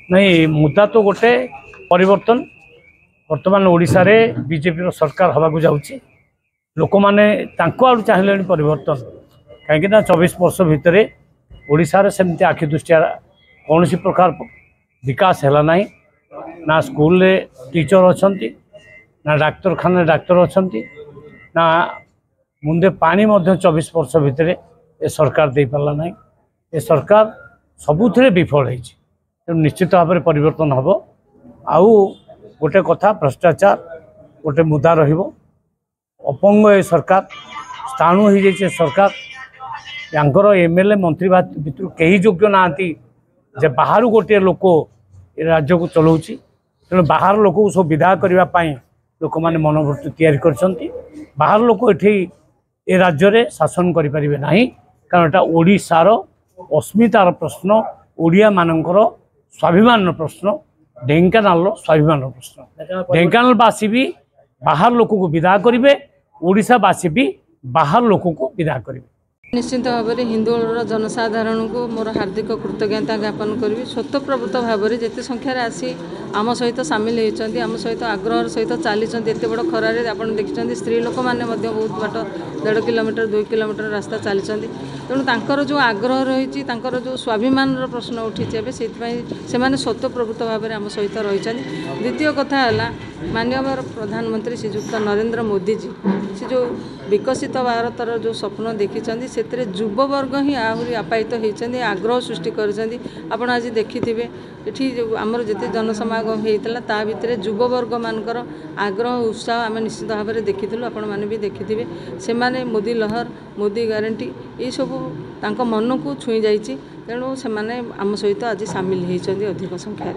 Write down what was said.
नहीं मुद्दा तो गोटे परिवर्तन वर्तमान ओडिशा रे बीजेपी सरकार हवा को जाऊँगी लोक मैंने आड़ चाहिए परिवर्तन कहीं 24 वर्ष भितर ओडिशा रे सेमती आखि दृष्टिया कौन प्रकार विकास है ना ना स्कूल रे टीचर अच्छा ना डाक्तरखाना डाक्तर अच्छा ना मुंदे पानी 24 वर्ष भितर ए सरकार दे पारा ना ए सरकार सबुथे विफल हो निश्चित भाव में परिवर्तन हम आउ गोटे कथा भ्रष्टाचार गोटे मुद्दा अपंग ए सरकार स्थाणु हो जाए सरकार यांकर एमएलए मंत्री भितर कई योग्य ना जे बाहर गोटे लोक राज्य को चलाऊँगी तेणु बाहर लोक सब विदा करने लोक मैंने मनोवृत्ति तैयारी कर लोक ये ए राज्य में शासन करें ना कारण एटा ओडिशार अस्मितार प्रश्न ओडिया मानकर स्वाभिमान प्रश्न ढेंकानाल स्वाभिमान प्रश्न ढेंकानालवासी भी बाहर लोक को विदा करेंगे ओडिशावासी भी बाहर लोक को विदा करेंगे। निश्चित भाव में हिंदोल जनसाधारण को मोर हार्दिक कृतज्ञता ज्ञापन करी स्वतःप्रवृत्त भाव में जिते संख्यार आसी आम सहित सामिल होती आम सहित आग्रह सहित चली एत बड़ खरारे आप देखते स्त्री लोक मैंने बहुत बाट 1.5 किलोमीटर 2 किलोमीटर रास्ता चली तेणु तांकर जो आग्रह रही जो स्वाभिमान प्रश्न उठी से स्वतःप्रवृत्त भाव में आम सहित रही। द्वितीय कथा है माननीय प्रधानमंत्री श्रीजुक्त नरेंद्र मोदी जी से जो विकसित भारतर जो स्वप्न देखी से युववर्ग ही आहरी आपायित होती आग्रह सृष्टि कर आज देखिथे ये आमर जिते जनसमागम होता ता भितर युववर्ग मानकर आग्रह उत्साह आम निश्चित भाव में देखी आपण मैंने भी देखिथे से माने मोदी लहर मोदी ग्यारंटी ये सब मन को छुई जाइए तेणु से आम सहित आज सामिल होती अधिक संख्यार।